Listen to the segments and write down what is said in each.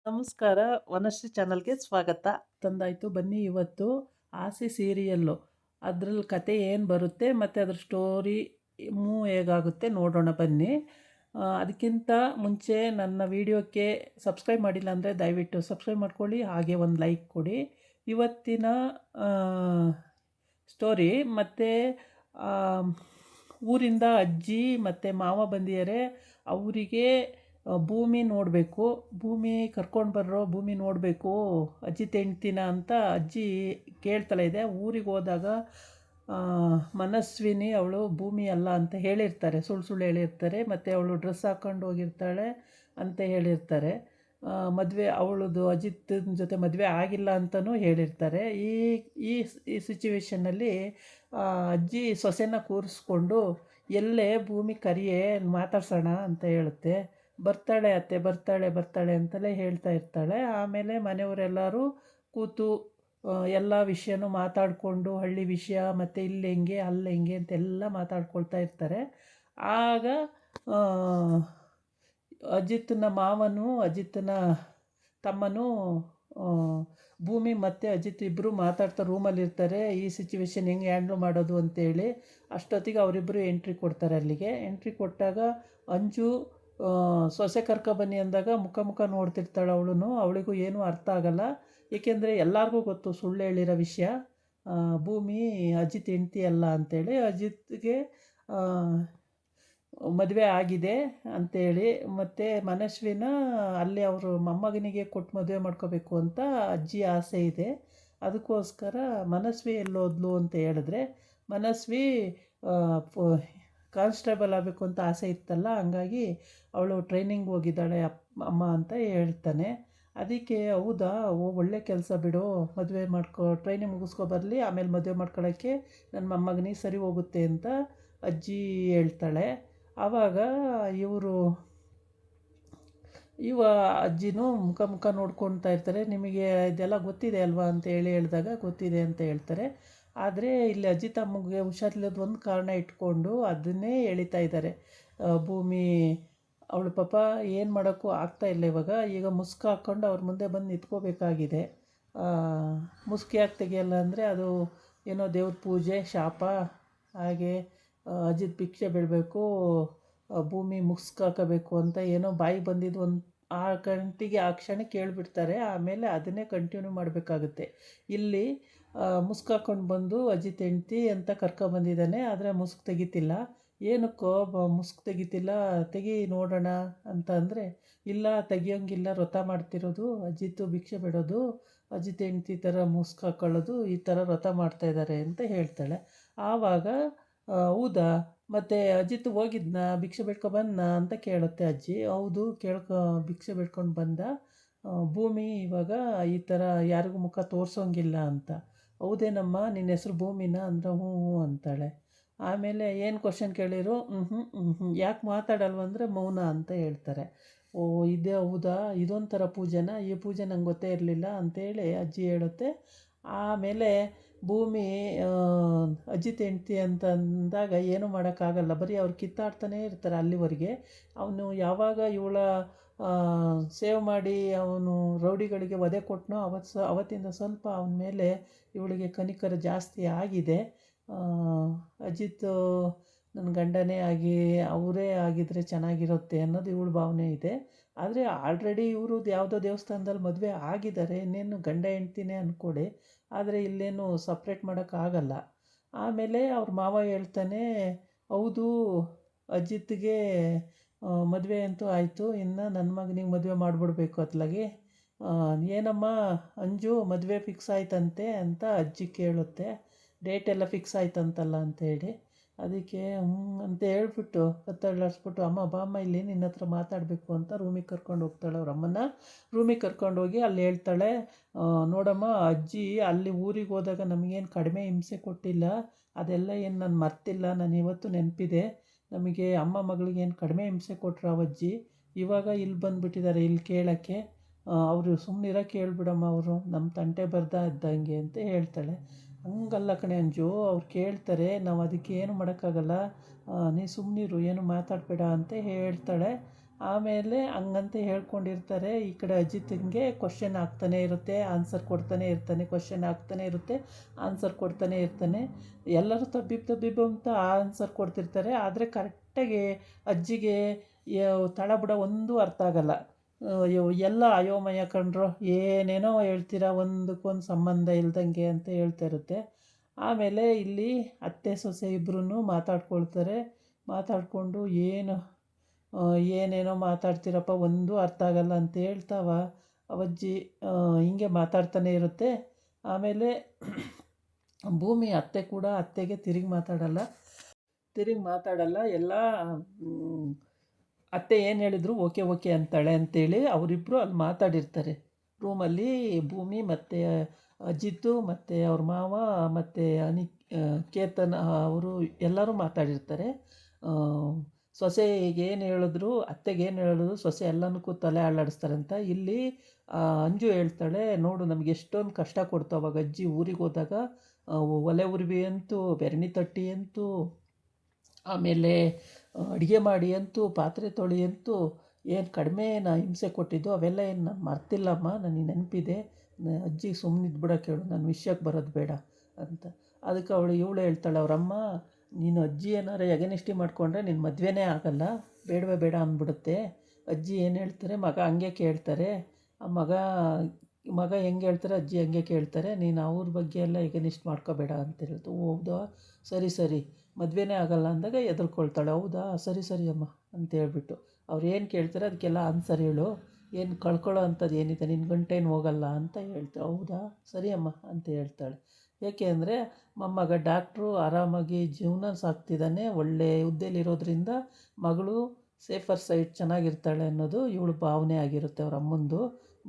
ನಮಸ್ಕಾರ. ವನಶ್ರೀ ಚಾನಲ್ಗೆ ಸ್ವಾಗತ. ತಂದಾಯಿತು ಬನ್ನಿ. ಇವತ್ತು ಆಸೆ ಸೀರಿಯಲ್ಲು ಅದ್ರಲ್ಲಿ ಕತೆ ಏನು ಬರುತ್ತೆ ಮತ್ತು ಅದ್ರ ಸ್ಟೋರಿ ಹೇಗಾಗುತ್ತೆ ನೋಡೋಣ ಬನ್ನಿ. ಅದಕ್ಕಿಂತ ಮುಂಚೆ ನನ್ನ ವಿಡಿಯೋಕ್ಕೆ ಸಬ್ಸ್ಕ್ರೈಬ್ ಮಾಡಿಲ್ಲ ಅಂದರೆ ದಯವಿಟ್ಟು ಸಬ್ಸ್ಕ್ರೈಬ್ ಮಾಡ್ಕೊಳ್ಳಿ, ಹಾಗೆ ಒಂದು ಲೈಕ್ ಕೊಡಿ. ಇವತ್ತಿನ ಸ್ಟೋರಿ ಮತ್ತು ಊರಿಂದ ಅಜ್ಜಿ ಮತ್ತು ಮಾವ ಬಂದಿದ್ದಾರೆ. ಅವರಿಗೆ ಭೂಮಿ ನೋಡಬೇಕು, ಭೂಮಿ ಕರ್ಕೊಂಡು ಬರ್ರೋ, ಭೂಮಿ ನೋಡಬೇಕು ಅಜ್ಜಿ ಹೆಂಡ್ತಿನ ಅಂತ ಅಜ್ಜಿ ಕೇಳ್ತಾಳೆ ಇದೆ. ಊರಿಗೆ ಹೋದಾಗ ಮನಸ್ವಿನಿ ಅವಳು ಭೂಮಿ ಅಲ್ಲ ಅಂತ ಹೇಳಿರ್ತಾರೆ, ಸುಳ್ಳು ಸುಳ್ಳು ಹೇಳಿರ್ತಾರೆ. ಮತ್ತು ಅವಳು ಡ್ರೆಸ್ ಹಾಕ್ಕೊಂಡು ಹೋಗಿರ್ತಾಳೆ ಅಂತ ಹೇಳಿರ್ತಾರೆ. ಮದುವೆ ಅವಳದು ಅಜಿತ್ ಜೊತೆ ಮದುವೆ ಆಗಿಲ್ಲ ಅಂತಲೂ ಹೇಳಿರ್ತಾರೆ. ಈ ಈ ಈ ಸಿಚುವೇಷನ್ನಲ್ಲಿ ಅಜ್ಜಿ ಸೊಸೆನ ಕೂರಿಸ್ಕೊಂಡು ಎಲ್ಲೇ ಭೂಮಿ ಕರಿಯೇ ಮಾತಾಡ್ಸೋಣ ಅಂತ ಹೇಳುತ್ತೆ. ಬರ್ತಾಳೆ ಅತ್ತೆ, ಬರ್ತಾಳೆ ಬರ್ತಾಳೆ ಅಂತಲೇ ಹೇಳ್ತಾ ಇರ್ತಾಳೆ. ಆಮೇಲೆ ಮನೆಯವರೆಲ್ಲರೂ ಕೂತು ಎಲ್ಲ ವಿಷಯನೂ ಮಾತಾಡಿಕೊಂಡು, ಹಳ್ಳಿ ವಿಷಯ ಮತ್ತು ಇಲ್ಲಿ ಹೆಂಗೆ ಅಲ್ಲಿ ಹೆಂಗೆ ಅಂತೆಲ್ಲ ಮಾತಾಡ್ಕೊಳ್ತಾ ಇರ್ತಾರೆ. ಆಗ ಅಜಿತ್ನ ಮಾವನು ಅಜಿತ್ನ ತಮ್ಮನೂ ಭೂಮಿ ಮತ್ತು ಅಜಿತ್ ಇಬ್ಬರು ಮಾತಾಡ್ತಾ ರೂಮಲ್ಲಿರ್ತಾರೆ. ಈ ಸಿಚುವೇಶನ್ ಹೆಂಗೆ ಹ್ಯಾಂಡ್ಲ್ ಮಾಡೋದು ಅಂತೇಳಿ. ಅಷ್ಟೊತ್ತಿಗೆ ಅವರಿಬ್ಬರು ಎಂಟ್ರಿ ಕೊಡ್ತಾರೆ. ಅಲ್ಲಿಗೆ ಎಂಟ್ರಿ ಕೊಟ್ಟಾಗ ಅಂಜು ಸೊಸೆ ಕರ್ಕೊಬನ್ನಿ ಅಂದಾಗ ಮುಖ ನೋಡ್ತಿರ್ತಾಳೆ. ಅವಳಿಗೂ ಏನೂ ಅರ್ಥ ಆಗಲ್ಲ, ಏಕೆಂದರೆ ಎಲ್ಲರಿಗೂ ಗೊತ್ತು ಸುಳ್ಳು ಹೇಳಿರೋ ವಿಷಯ. ಭೂಮಿ ಅಜಿತ್ ಹೆಂಡ್ತಿ ಅಲ್ಲ ಅಂಥೇಳಿ. ಅಜಿತ್ಗೆ ಮದುವೆ ಆಗಿದೆ ಅಂಥೇಳಿ. ಮತ್ತು ಮನಸ್ವಿನ ಅಲ್ಲಿ ಅವರು ಮೊಮ್ಮಗನಿಗೆ ಕೊಟ್ಟು ಮದುವೆ ಮಾಡ್ಕೋಬೇಕು ಅಂತ ಅಜ್ಜಿ ಆಸೆ ಇದೆ. ಅದಕ್ಕೋಸ್ಕರ ಮನಸ್ವಿ ಎಲ್ಲೋದ್ಲು ಅಂತ ಹೇಳಿದ್ರೆ, ಮನಸ್ವಿ ಕಾನ್ಸ್ಟೇಬಲ್ ಆಗಬೇಕು ಅಂತ ಆಸೆ ಇತ್ತಲ್ಲ, ಹಂಗಾಗಿ ಅವಳು ಟ್ರೈನಿಂಗ್ ಹೋಗಿದ್ದಾಳೆ ಅಮ್ಮ ಅಂತ ಹೇಳ್ತಾನೆ. ಅದಕ್ಕೆ ಹೌದಾ, ಒಳ್ಳೆ ಕೆಲಸ ಬಿಡು, ಮದುವೆ ಟ್ರೈನಿಂಗ್ ಮುಗಿಸ್ಕೊ ಬರಲಿ, ಆಮೇಲೆ ಮದುವೆ ಮಾಡ್ಕೊಳ್ಳೋಕ್ಕೆ ನನ್ನ ಮೊಮ್ಮಗನಿಗೆ ಸರಿ ಹೋಗುತ್ತೆ ಅಂತ ಅಜ್ಜಿ ಹೇಳ್ತಾಳೆ. ಆವಾಗ ಇವ ಅಜ್ಜಿನೂ ಮುಖ ನೋಡ್ಕೊಳ್ತಾ ಇರ್ತಾರೆ. ನಿಮಗೆ ಇದೆಲ್ಲ ಗೊತ್ತಿದೆ ಅಲ್ವಾ ಅಂತ ಹೇಳಿದಾಗ ಗೊತ್ತಿದೆ ಅಂತ ಹೇಳ್ತಾರೆ. ಆದರೆ ಇಲ್ಲಿ ಅಜ್ಜಿ ತಮ್ಮಗೆ ಹುಷಾರಿಲ್ಲದ ಒಂದು ಕಾರಣ ಇಟ್ಕೊಂಡು ಅದನ್ನೇ ಎಳಿತಾ ಇದ್ದಾರೆ. ಭೂಮಿ ಅವಳು ಪಾಪ ಏನು ಮಾಡೋಕ್ಕೂ ಆಗ್ತಾಯಿಲ್ಲ ಇವಾಗ. ಈಗ ಮುಸ್ಕು ಹಾಕ್ಕೊಂಡು ಅವ್ರ ಮುಂದೆ ಬಂದು ನಿಂತ್ಕೋಬೇಕಾಗಿದೆ. ಮುಸ್ಕು ಯಾಕೆ ತೆಗಿಯಲ್ಲ ಅಂದರೆ ಅದು ಏನೋ ದೇವ್ರ ಪೂಜೆ ಶಾಪ. ಹಾಗೆ ಅಜಿತ್ ಭಿಕ್ಷೆ ಬಿಡಬೇಕು, ಭೂಮಿ ಮುಸ್ಕು ಹಾಕಬೇಕು ಅಂತ ಏನೋ ಬಾಯಿ ಬಂದಿದ್ದು ಒಂದು ಆ ಗಂಟಿಗೆ ಆ ಕ್ಷಣಕ್ಕೆ ಹೇಳ್ಬಿಡ್ತಾರೆ. ಆಮೇಲೆ ಅದನ್ನೇ ಕಂಟಿನ್ಯೂ ಮಾಡಬೇಕಾಗುತ್ತೆ. ಇಲ್ಲಿ ಮುಸ್ಕು ಹಾಕ್ಕೊಂಡು ಬಂದು ಅಜಿತ್ ಹೆಂಡ್ತಿ ಅಂತ ಕರ್ಕೊಬಂದಿದ್ದಾನೆ. ಆದರೆ ಮುಸ್ಕು ತೆಗಿತಿಲ್ಲ. ಏನಕ್ಕೋ ಮುಸ್ಕು ತೆಗಿತಿಲ್ಲ, ತೆಗಿ ನೋಡೋಣ ಅಂತ ಅಂದರೆ, ಇಲ್ಲ ತೆಗಿಯೋಂಗಿಲ್ಲ, ವ್ರತ ಮಾಡ್ತಿರೋದು, ಅಜಿತ್ತು ಭಿಕ್ಷೆ ಬಿಡೋದು, ಅಜಿತ್ ಹೆಂಡ್ತಿ ಥರ ಮುಸ್ಕು ಹಾಕ್ಕೊಳ್ಳೋದು, ಈ ಥರ ವ್ರತ ಮಾಡ್ತಾಯಿದ್ದಾರೆ ಅಂತ ಹೇಳ್ತಾಳೆ. ಆವಾಗ ಹೌದಾ, ಮತ್ತು ಅಜಿತ್ ಹೋಗಿದ್ನ ಭಿಕ್ಷೆ ಬೇಡ್ಕೊಬಂದ ಅಂತ ಕೇಳುತ್ತೆ ಅಜ್ಜಿ. ಹೌದು, ಭಿಕ್ಷೆ ಬೇಡ್ಕೊಂಡು ಬಂದ. ಭೂಮಿ ಇವಾಗ ಈ ಥರ ಯಾರಿಗೂ ಮುಖ ತೋರಿಸೋಂಗಿಲ್ಲ ಅಂತ. ಹೌದೇನಮ್ಮ, ನಿನ್ನ ಹೆಸ್ರು ಭೂಮಿನ ಅಂದ್ರೆ ಹ್ಞೂ ಅಂತಾಳೆ. ಆಮೇಲೆ ಏನು ಕ್ವಶನ್ ಕೇಳಿರು, ಯಾಕೆ ಮಾತಾಡಲ್ವಂದರೆ ಮೌನ ಅಂತ ಹೇಳ್ತಾರೆ. ಓ ಇದೇ ಹೌದಾ, ಇದೊಂಥರ ಪೂಜೆನಾ, ಈ ಪೂಜೆ ನಂಗೆ ಗೊತ್ತೇ ಇರಲಿಲ್ಲ ಅಂತೇಳಿ ಅಜ್ಜಿ ಹೇಳುತ್ತೆ. ಆಮೇಲೆ ಭೂಮಿ ಅಜಿತ್ ಹೆಂಡ್ತಿ ಅಂತ ಅಂದಾಗ ಏನೂ ಮಾಡೋಕ್ಕಾಗಲ್ಲ, ಬರೀ ಅವ್ರು ಕಿತ್ತಾಡ್ತಾನೇ ಇರ್ತಾರೆ ಅಲ್ಲಿವರೆಗೆ. ಅವನು ಯಾವಾಗ ಇವಳ ಸೇವ್ ಮಾಡಿ ಅವನು ರೌಡಿಗಳಿಗೆ ವಧೆ ಕೊಟ್ಟನೋ ಅವತ್ತಿಂದ ಸ್ವಲ್ಪ ಅವನ ಮೇಲೆ ಇವಳಿಗೆ ಕನಿಕರ ಜಾಸ್ತಿ ಆಗಿದೆ. ಅಜಿತ್ ನನ್ನ ಗಂಡನೇ ಆಗಿ ಅವರೇ ಆಗಿದ್ದರೆ ಚೆನ್ನಾಗಿರುತ್ತೆ ಅನ್ನೋದು ಇವಳ ಭಾವನೆ ಇದೆ. ಆದರೆ ಆಲ್ರೆಡಿ ಇವರು ಯಾವುದೋ ದೇವಸ್ಥಾನದಲ್ಲಿ ಮದುವೆ ಆಗಿದ್ದಾರೆ, ಇನ್ನೇನು ಗಂಡ ಹೆಂಡ್ತಿನೇ ಅಂದ್ಕೊಡಿ. ಆದರೆ ಇಲ್ಲೇನು ಸಪ್ರೇಟ್ ಮಾಡೋಕ್ಕಾಗಲ್ಲ. ಆಮೇಲೆ ಅವ್ರ ಮಾವ ಹೇಳ್ತಾನೆ, ಹೌದು ಅಜಿತ್ಗೆ ಮದುವೆ ಅಂತೂ ಆಯಿತು, ಇನ್ನು ನನ್ನ ಮಗನಿಗೆ ಮದುವೆ ಮಾಡಿಬಿಡ್ಬೇಕು ಅತ್ಲಾಗೆ. ಏನಮ್ಮ ಅಂಜು, ಮದುವೆ ಫಿಕ್ಸ್ ಆಯ್ತಂತೆ ಅಂತ ಅಜ್ಜಿ ಕೇಳುತ್ತೆ. ಡೇಟ್ ಎಲ್ಲ ಫಿಕ್ಸ್ ಆಯ್ತಂತಲ್ಲ ಅಂತೇಳಿ. ಅದಕ್ಕೆ ಅಂತ ಹೇಳ್ಬಿಟ್ಟು ಕತ್ತಳ್ಳಾಡಿಸ್ಬಿಟ್ಟು, ಅಮ್ಮ ಬಾಮ್ಮ ಇಲ್ಲಿ ನಿನ್ನ ಹತ್ರ ಮಾತಾಡಬೇಕು ಅಂತ ರೂಮಿಗೆ ಕರ್ಕೊಂಡು ಹೋಗ್ತಾಳೆ. ಅವ್ರ ಅಮ್ಮನ ರೂಮಿಗೆ ಕರ್ಕೊಂಡೋಗಿ ಅಲ್ಲಿ ಹೇಳ್ತಾಳೆ, ನೋಡಮ್ಮ ಅಜ್ಜಿ ಅಲ್ಲಿ ಊರಿಗೆ ಹೋದಾಗ ನಮಗೇನು ಕಡಿಮೆ ಹಿಂಸೆ ಕೊಟ್ಟಿಲ್ಲ, ಅದೆಲ್ಲ ಏನು ನಾನು ಮರ್ತಿಲ್ಲ, ನಾನು ಇವತ್ತು ನೆನಪಿದೆ. ನಮಗೆ ಅಮ್ಮ ಮಗಳಿಗೆ ಏನು ಕಡಿಮೆ ಹಿಂಸೆ ಕೊಟ್ಟರು ಅವಜ್ಜಿ, ಇವಾಗ ಇಲ್ಲಿ ಬಂದುಬಿಟ್ಟಿದ್ದಾರೆ ಇಲ್ಲಿ ಕೇಳೋಕ್ಕೆ. ಅವರು ಸುಮ್ಮನಿರೋಕ್ಕೆ ಹೇಳ್ಬಿಡಮ್ಮ, ಅವರು ನಮ್ಮ ತಂಟೆ ಬರ್ದ ಇದ್ದಂಗೆ ಅಂತ ಹೇಳ್ತಾಳೆ. ಹಂಗಲ್ಲ ಕಣೆ ಅಂಜು, ಅವ್ರು ಕೇಳ್ತಾರೆ, ನಾವು ಅದಕ್ಕೆ ಏನು ಮಾಡೋಕ್ಕಾಗಲ್ಲ, ನೀ ಸುಮ್ಮನಿರು, ಏನು ಮಾತಾಡಬೇಡ ಅಂತ ಹೇಳ್ತಾಳೆ. ಆಮೇಲೆ ಹಂಗಂತ ಹೇಳ್ಕೊಂಡಿರ್ತಾರೆ. ಈ ಕಡೆ ಅಜಿತ್ಗೆ ಕ್ವಶ್ಚನ್ ಆಗ್ತಾನೆ ಇರುತ್ತೆ, ಆನ್ಸರ್ ಕೊಡ್ತಾನೆ ಇರ್ತಾನೆ, ಕ್ವಶ್ಚನ್ ಆಗ್ತಾನೆ ಇರುತ್ತೆ, ಆನ್ಸರ್ ಕೊಡ್ತಾನೆ ಇರ್ತಾನೆ. ಎಲ್ಲರೂ ತಬ್ಬಿಬ್ಬು ತಬ್ಬಿಬ್ಬು ಅಂತ ಆನ್ಸರ್ ಕೊಡ್ತಿರ್ತಾರೆ. ಆದರೆ ಕರೆಕ್ಟಾಗಿ ಅಜ್ಜಿಗೆ ತಳಬುಡ ಒಂದೂ ಅರ್ಥ ಆಗಲ್ಲ. ಎಲ್ಲ ಅಯೋಮಯ ಕಣ್ರೋ, ಏನೇನೋ ಹೇಳ್ತೀರಾ, ಒಂದಕ್ಕೊಂದು ಸಂಬಂಧ ಇಲ್ದಂಗೆ ಅಂತ ಹೇಳ್ತಾ ಇರುತ್ತೆ. ಆಮೇಲೆ ಇಲ್ಲಿ ಅತ್ತೆ ಸೊಸೆ ಇಬ್ಬರೂ ಮಾತಾಡ್ಕೊಳ್ತಾರೆ. ಮಾತಾಡಿಕೊಂಡು ಏನೇನೋ ಮಾತಾಡ್ತೀರಪ್ಪ, ಒಂದೂ ಅರ್ಥ ಆಗಲ್ಲ ಅಂತ ಹೇಳ್ತಾವ ಅವಜ್ಜಿ ಹಿಂಗೆ ಮಾತಾಡ್ತಾನೆ ಇರುತ್ತೆ. ಆಮೇಲೆ ಭೂಮಿ ಅತ್ತೆ ಕೂಡ ಅತ್ತೆಗೆ ತಿರುಗಿ ಮಾತಾಡಲ್ಲ. ಎಲ್ಲ ಅತ್ತೆ ಏನು ಹೇಳಿದ್ರು ಓಕೆ ಓಕೆ ಅಂತಾಳೆ ಅಂತೇಳಿ ಅವರಿಬ್ಬರು ಅಲ್ಲಿ ಮಾತಾಡಿರ್ತಾರೆ ರೂಮಲ್ಲಿ. ಭೂಮಿ ಮತ್ತು ಅಜಿತ್ತು ಮತ್ತು ಅವ್ರ ಮಾವ ಮತ್ತು ಕೇತನ್ ಅವರು ಎಲ್ಲರೂ ಮಾತಾಡಿರ್ತಾರೆ. ಸೊಸೆಗೆ ಏನು ಹೇಳಿದ್ರು, ಅತ್ತೆಗೇನು ಹೇಳಿದ್ರು, ಸೊಸೆ ಎಲ್ಲನಕ್ಕೂ ತಲೆ ಅಲ್ಲಾಡಿಸ್ತಾರಂತ. ಇಲ್ಲಿ ಅಂಜು ಹೇಳ್ತಾಳೆ, ನೋಡು ನಮಗೆ ಎಷ್ಟೊಂದು ಕಷ್ಟ ಕೊಡ್ತು ಅವಾಗ ಅಜ್ಜಿ ಊರಿಗೆ ಹೋದಾಗ. ಒಲೆ ಉರಿವಿ ಅಂತೂ, ಬೆರಣಿ ತಟ್ಟಿ ಅಂತೂ, ಆಮೇಲೆ ಅಡುಗೆ ಮಾಡಿ ಅಂತೂ, ಪಾತ್ರೆ ತೊಳಿ ಅಂತೂ ಏನು ಕಡಿಮೆ ಹಿಂಸೆ ಕೊಟ್ಟಿದ್ದು ಅವೆಲ್ಲ ಏನು ನಾನು ಮರ್ತಿಲ್ಲಮ್ಮ, ನನಗೆ ನೆನಪಿದೆ. ಅಜ್ಜಿಗೆ ಸುಮ್ಮನಿದ್ದು ಬಿಡೋಕೆ ಹೇಳು, ನನ್ನ ವಿಷಯಕ್ಕೆ ಬರೋದು ಬೇಡ ಅಂತ. ಅದಕ್ಕೆ ಇವಳು ಹೇಳ್ತಾಳೆ, ಅವರಮ್ಮ, ನೀನು ಅಜ್ಜಿ ಏನಾರು ಎಗನಿಷ್ಠಿ ಮಾಡಿಕೊಂಡ್ರೆ ನಿನ್ನ ಮದುವೆನೇ ಆಗಲ್ಲ, ಬೇಡವೇ ಬೇಡ ಅಂದ್ಬಿಡುತ್ತೆ. ಅಜ್ಜಿ ಏನು ಹೇಳ್ತಾರೆ, ಮಗ ಹಂಗೆ ಕೇಳ್ತಾರೆ, ಆ ಮಗ ಹೆಂಗೆ ಹೇಳ್ತಾರೆ ಅಜ್ಜಿ ಹಂಗೆ ಕೇಳ್ತಾರೆ, ನೀನು ಅವ್ರ ಬಗ್ಗೆ ಎಲ್ಲ ಎಗನಿಷ್ಠ ಮಾಡ್ಕೋಬೇಡ ಅಂತ ಹೇಳ್ತು. ಹೌದಾ, ಸರಿ ಮದುವೆನೇ ಆಗಲ್ಲ ಅಂದಾಗ ಹೆದರ್ಕೊಳ್ತಾಳೆ. ಹೌದಾ, ಸರಿ ಅಮ್ಮ ಅಂತ ಹೇಳ್ಬಿಟ್ಟು ಅವ್ರು ಏನು ಕೇಳ್ತಾರೆ ಅದಕ್ಕೆಲ್ಲ ಆನ್ಸರ್ ಹೇಳು, ಏನು ಕಳ್ಕೊಳ್ಳೋ ಅಂಥದ್ದು ಏನಿದೆ, ನಿನ್ನ ಗಂಟೇನು ಹೋಗಲ್ಲ ಅಂತ ಹೇಳ್ತಾಳೆ. ಹೌದಾ, ಸರಿ ಅಮ್ಮ ಅಂತ ಹೇಳ್ತಾಳೆ. ಏಕೆ ಅಂದರೆ ಮೊಮ್ಮಗ ಡಾಕ್ಟ್ರು ಆರಾಮಾಗಿ ಜೀವನ ಸಾಕ್ತಿದ್ದಾನೆ, ಒಳ್ಳೆ ಹುದ್ದೆಲಿರೋದ್ರಿಂದ ಮಗಳು ಸೇಫರ್ ಸೈಡ್ ಚೆನ್ನಾಗಿರ್ತಾಳೆ ಅನ್ನೋದು ಇವಳು ಭಾವನೆ ಆಗಿರುತ್ತೆ ಅವ್ರ ಅಮ್ಮಂದು.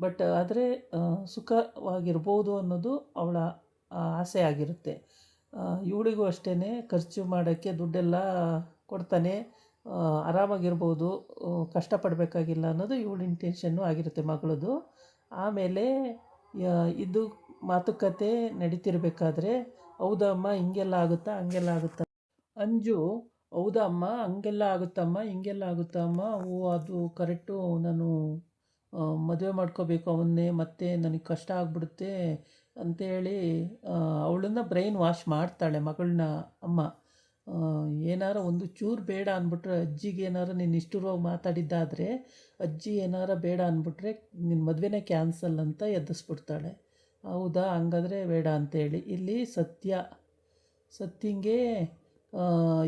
ಬಟ್ ಆದರೆ ಸುಖವಾಗಿರ್ಬೋದು ಅನ್ನೋದು ಅವಳ ಆಸೆ ಆಗಿರುತ್ತೆ. ಇವಳಿಗೂ ಅಷ್ಟೇ ಖರ್ಚು ಮಾಡೋಕ್ಕೆ ದುಡ್ಡೆಲ್ಲ ಕೊಡ್ತಾನೆ, ಆರಾಮಾಗಿರ್ಬೋದು, ಕಷ್ಟಪಡಬೇಕಾಗಿಲ್ಲ ಅನ್ನೋದು ಇವಳ ಇಂಟೆನ್ಷನ್ನು ಆಗಿರುತ್ತೆ ಮಗಳದು. ಆಮೇಲೆ ಇದು ಮಾತುಕತೆ ನಡೀತಿರ್ಬೇಕಾದ್ರೆ, ಹೌದಾ ಅಮ್ಮ ಹಿಂಗೆಲ್ಲ ಆಗುತ್ತಾ ಹಂಗೆಲ್ಲ ಆಗುತ್ತಾ ಅಂಜು, ಹೌದಾ ಅಮ್ಮ ಹಂಗೆಲ್ಲ ಆಗುತ್ತಮ್ಮ ಹಿಂಗೆಲ್ಲ ಆಗುತ್ತಾ ಅಮ್ಮ, ಓ ಅದು ಕರೆಕ್ಟು, ನಾನು ಮದುವೆ ಮಾಡ್ಕೋಬೇಕು ಅವನ್ನೇ, ಮತ್ತೆ ನನಗೆ ಕಷ್ಟ ಆಗ್ಬಿಡುತ್ತೆ ಅಂಥೇಳಿ ಅವಳನ್ನ ಬ್ರೈನ್ ವಾಶ್ ಮಾಡ್ತಾಳೆ ಮಗಳನ್ನ ಅಮ್ಮ. ಏನಾರ ಒಂದು ಚೂರು ಬೇಡ ಅಂದ್ಬಿಟ್ರೆ, ಅಜ್ಜಿಗೆ ಏನಾರು ನೀನು ನಿಷ್ಠುರವಾಗಿ ಮಾತಾಡಿದ್ದಾದರೆ, ಅಜ್ಜಿ ಏನಾರ ಬೇಡ ಅಂದ್ಬಿಟ್ರೆ ನಿನ್ನ ಮದುವೆನೇ ಕ್ಯಾನ್ಸಲ್ ಅಂತ ಎದ್ದಿಸ್ಬಿಡ್ತಾಳೆ. ಹೌದಾ, ಹಂಗಾದ್ರೆ ಬೇಡ ಅಂತೇಳಿ ಇಲ್ಲಿ ಸತ್ಯಂಗೆ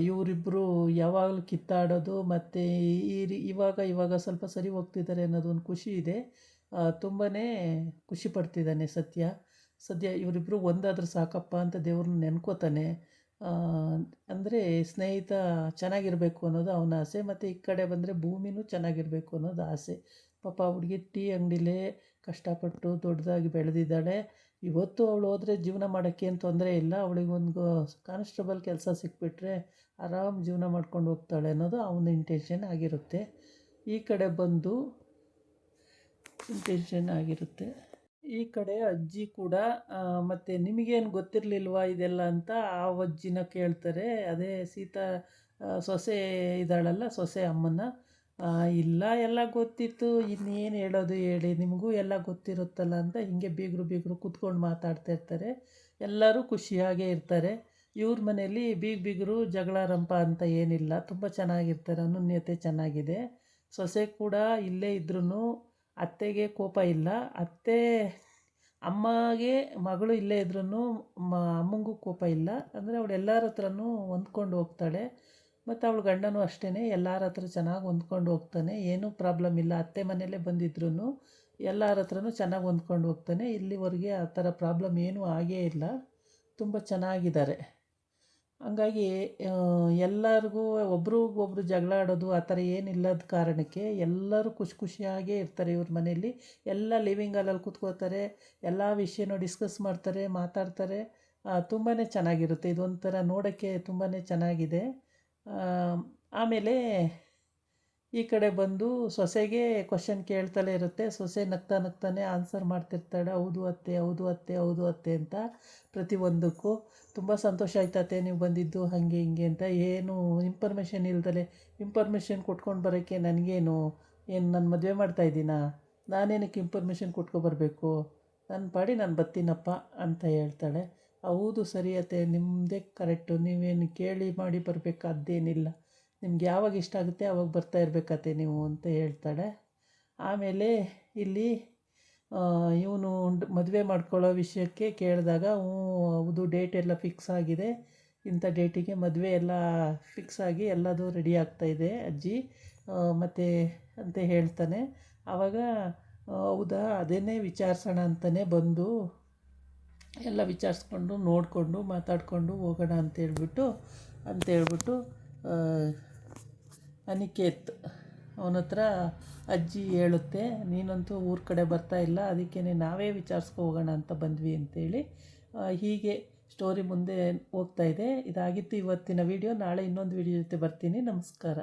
ಇವರಿಬ್ಬರು ಯಾವಾಗಲೂ ಕಿತ್ತಾಡೋದು, ಮತ್ತು ಇವಾಗ ಸ್ವಲ್ಪ ಸರಿ ಹೋಗ್ತಿದ್ದಾರೆ ಅನ್ನೋದೊಂದು ಖುಷಿ ಇದೆ. ತುಂಬಾ ಖುಷಿ ಪಡ್ತಿದ್ದಾನೆ ಸದ್ಯ ಇವರಿಬ್ಬರು ಒಂದಾದರೂ ಸಾಕಪ್ಪ ಅಂತ ದೇವ್ರನ್ನ ನೆನ್ಕೋತಾನೆ. ಅಂದರೆ ಸ್ನೇಹಿತ ಚೆನ್ನಾಗಿರಬೇಕು ಅನ್ನೋದು ಅವನ ಆಸೆ, ಮತ್ತು ಈ ಕಡೆ ಬಂದರೆ ಭೂಮಿನೂ ಚೆನ್ನಾಗಿರಬೇಕು ಅನ್ನೋದು ಆಸೆ. ಪಾಪ ಹುಡುಗಿ ಟೀ ಅಂಗಡಿಲೇ ಕಷ್ಟಪಟ್ಟು ದೊಡ್ಡದಾಗಿ ಬೆಳೆದಿದ್ದಾಳೆ. ಇವತ್ತು ಅವಳು ಹೋದರೆ ಜೀವನ ಮಾಡೋಕ್ಕೇನು ತೊಂದರೆ ಇಲ್ಲ, ಅವಳಿಗೊಂದು ಕಾನ್ಸ್ಟೇಬಲ್ ಕೆಲಸ ಸಿಕ್ಬಿಟ್ರೆ ಆರಾಮ್ ಜೀವನ ಮಾಡ್ಕೊಂಡು ಹೋಗ್ತಾಳೆ ಅನ್ನೋದು ಅವನ ಇಂಟೆನ್ಷನ್ ಆಗಿರುತ್ತೆ. ಈ ಕಡೆ ಬಂದು ಇಂಟೆನ್ಷನ್ ಆಗಿರುತ್ತೆ. ಈ ಕಡೆ ಅಜ್ಜಿ ಕೂಡ ಮತ್ತು ನಿಮಗೇನು ಗೊತ್ತಿರಲಿಲ್ವಾ ಇದೆಲ್ಲ ಅಂತ ಆ ಅಜ್ಜಿನ ಕೇಳ್ತಾರೆ. ಅದೇ ಸೀತಾ ಸೊಸೆ ಇದ್ದಾಳಲ್ಲ, ಸೊಸೆ ಅಮ್ಮನ. ಇಲ್ಲ, ಎಲ್ಲ ಗೊತ್ತಿತ್ತು, ಇನ್ನೇನು ಹೇಳೋದು ಹೇಳಿ, ನಿಮಗೂ ಎಲ್ಲ ಗೊತ್ತಿರುತ್ತಲ್ಲ ಅಂತ ಹಿಂಗೆ ಬೀಗರು ಕೂತ್ಕೊಂಡು ಮಾತಾಡ್ತಾ ಇರ್ತಾರೆ. ಎಲ್ಲರೂ ಖುಷಿಯಾಗೇ ಇರ್ತಾರೆ. ಇವ್ರ ಮನೆಯಲ್ಲಿ ಬೀಗರು ಜಗಳ ರಂಪ ಅಂತ ಏನಿಲ್ಲ, ತುಂಬ ಚೆನ್ನಾಗಿರ್ತಾರೆ, ಅನ್ಯೋನ್ಯತೆ ಚೆನ್ನಾಗಿದೆ. ಸೊಸೆ ಕೂಡ ಇಲ್ಲೇ ಇದ್ರೂ ಅತ್ತೆಗೆ ಕೋಪ ಇಲ್ಲ. ಅಮ್ಮಗೆ ಮಗಳು ಇಲ್ಲೇ ಇದ್ರೂ ಅಮ್ಮಂಗೂ ಕೋಪ ಇಲ್ಲ. ಅಂದರೆ ಅವಳು ಎಲ್ಲರ ಹತ್ರನೂ ಹೊಂದ್ಕೊಂಡು ಹೋಗ್ತಾಳೆ. ಮತ್ತು ಅವಳ ಗಂಡನೂ ಅಷ್ಟೇ, ಎಲ್ಲರ ಹತ್ರ ಚೆನ್ನಾಗಿ ಹೊಂದ್ಕೊಂಡು ಹೋಗ್ತಾನೆ, ಏನೂ ಪ್ರಾಬ್ಲಮ್ ಇಲ್ಲ. ಅತ್ತೆ ಮನೆಯಲ್ಲೇ ಬಂದಿದ್ರೂ ಎಲ್ಲರ ಹತ್ರನೂ ಚೆನ್ನಾಗಿ ಹೊಂದ್ಕೊಂಡು ಹೋಗ್ತಾನೆ. ಇಲ್ಲಿವರೆಗೆ ಆ ಥರ ಪ್ರಾಬ್ಲಮ್ ಏನೂ ಆಗೇ ಇಲ್ಲ, ತುಂಬ ಚೆನ್ನಾಗಿದ್ದಾರೆ. ಹಂಗಾಗಿ ಎಲ್ಲರಿಗೂ ಒಬ್ರಿಗೊಬ್ರು ಜಗಳ ಆಡೋದು ಆ ಥರ ಏನಿಲ್ಲದ ಕಾರಣಕ್ಕೆ ಎಲ್ಲರೂ ಖುಷಿಯಾಗೇ ಇರ್ತಾರೆ ಇವ್ರ ಮನೆಯಲ್ಲಿ. ಎಲ್ಲ ಲಿವಿಂಗ್ ಹಾಲಲ್ಲಿ ಕೂತ್ಕೋತಾರೆ, ಎಲ್ಲ ವಿಷಯನೂ ಡಿಸ್ಕಸ್ ಮಾಡ್ತಾರೆ, ಮಾತಾಡ್ತಾರೆ. ತುಂಬಾ ಚೆನ್ನಾಗಿರುತ್ತೆ, ಇದೊಂಥರ ನೋಡೋಕ್ಕೆ ತುಂಬಾ ಚೆನ್ನಾಗಿದೆ. ಆಮೇಲೆ ಈ ಕಡೆ ಬಂದು ಸೊಸೆಗೆ ಕ್ವಶನ್ ಕೇಳ್ತಲೇ ಇರುತ್ತೆ. ಸೊಸೆ ನಗ್ತಾನೆ ಆನ್ಸರ್ ಮಾಡ್ತಿರ್ತಾಳೆ, ಹೌದು ಅತ್ತೆ ಅಂತ ಪ್ರತಿಯೊಂದಕ್ಕೂ. ತುಂಬ ಸಂತೋಷ ಆಯ್ತತೆ ನೀವು ಬಂದಿದ್ದು, ಹಾಗೆ ಹಿಂಗೆ ಅಂತ. ಏನು ಇನ್ಫಾರ್ಮೇಷನ್ ಇಲ್ದಲೆ ಇನ್ಫಾರ್ಮೇಷನ್ ಕೊಟ್ಕೊಂಡು ಬರೋಕ್ಕೆ ನನಗೇನು ಏನು ನಾನು ಮದುವೆ ಮಾಡ್ತಾಯಿದ್ದೀನಾ, ನಾನೇನಕ್ಕೆ ಇನ್ಫಾರ್ಮೇಷನ್ ಕೊಟ್ಕೊಬರ್ಬೇಕು, ನನ್ನ ಪಾಡಿ ನಾನು ಬರ್ತೀನಪ್ಪ ಅಂತ ಹೇಳ್ತಾಳೆ. ಹೌದು ಸರಿ ಅತ್ತೆ, ನಿಮ್ಮದೇ ಕರೆಕ್ಟು, ನೀವೇನು ಕೇಳಿ ಮಾಡಿ ಬರಬೇಕಾದ್ದೇನಿಲ್ಲ, ನಿಮ್ಗೆ ಯಾವಾಗ ಇಷ್ಟ ಆಗುತ್ತೆ ಆವಾಗ ಬರ್ತಾ ಇರಬೇಕತ್ತೆ ನೀವು ಅಂತ ಹೇಳ್ತಾಳೆ. ಆಮೇಲೆ ಇಲ್ಲಿ ಇವನು ಮದುವೆ ಮಾಡ್ಕೊಳ್ಳೋ ವಿಷಯಕ್ಕೆ ಕೇಳಿದಾಗ, ಹ್ಞೂ ಹೌದು ಡೇಟ್ ಎಲ್ಲ ಫಿಕ್ಸ್ ಆಗಿದೆ, ಇಂಥ ಡೇಟಿಗೆ ಮದುವೆ ಎಲ್ಲ ಫಿಕ್ಸ್ ಆಗಿ ಎಲ್ಲದೂ ರೆಡಿ ಆಗ್ತಾಯಿದೆ ಅಜ್ಜಿ ಮತ್ತು ಅಂತ ಹೇಳ್ತಾನೆ. ಆವಾಗ ಹೌದಾ ಅದೇನೇ ವಿಚಾರಿಸೋಣ ಅಂತಲೇ ಬಂದು ಎಲ್ಲ ವಿಚಾರಿಸ್ಕೊಂಡು ನೋಡಿಕೊಂಡು ಮಾತಾಡಿಕೊಂಡು ಹೋಗೋಣ ಅಂತೇಳ್ಬಿಟ್ಟು ಅನಿಕೇತ್ ಅವನ ಹತ್ರ ಅಜ್ಜಿ ಹೇಳುತ್ತೆ, ನೀನಂತೂ ಊರ ಕಡೆ ಬರ್ತಾ ಇಲ್ಲ, ಅದಕ್ಕೇ ನಾವೇ ವಿಚಾರಿಸ್ಕೊ ಹೋಗೋಣ ಅಂತ ಬಂದ್ವಿ ಅಂತೇಳಿ. ಹೀಗೆ ಸ್ಟೋರಿ ಮುಂದೆ ಹೋಗ್ತಾಯಿದೆ. ಇದಾಗಿತ್ತು ಇವತ್ತಿನ ವೀಡಿಯೋ. ನಾಳೆ ಇನ್ನೊಂದು ವೀಡಿಯೋ ಜೊತೆ ಬರ್ತೀನಿ. ನಮಸ್ಕಾರ.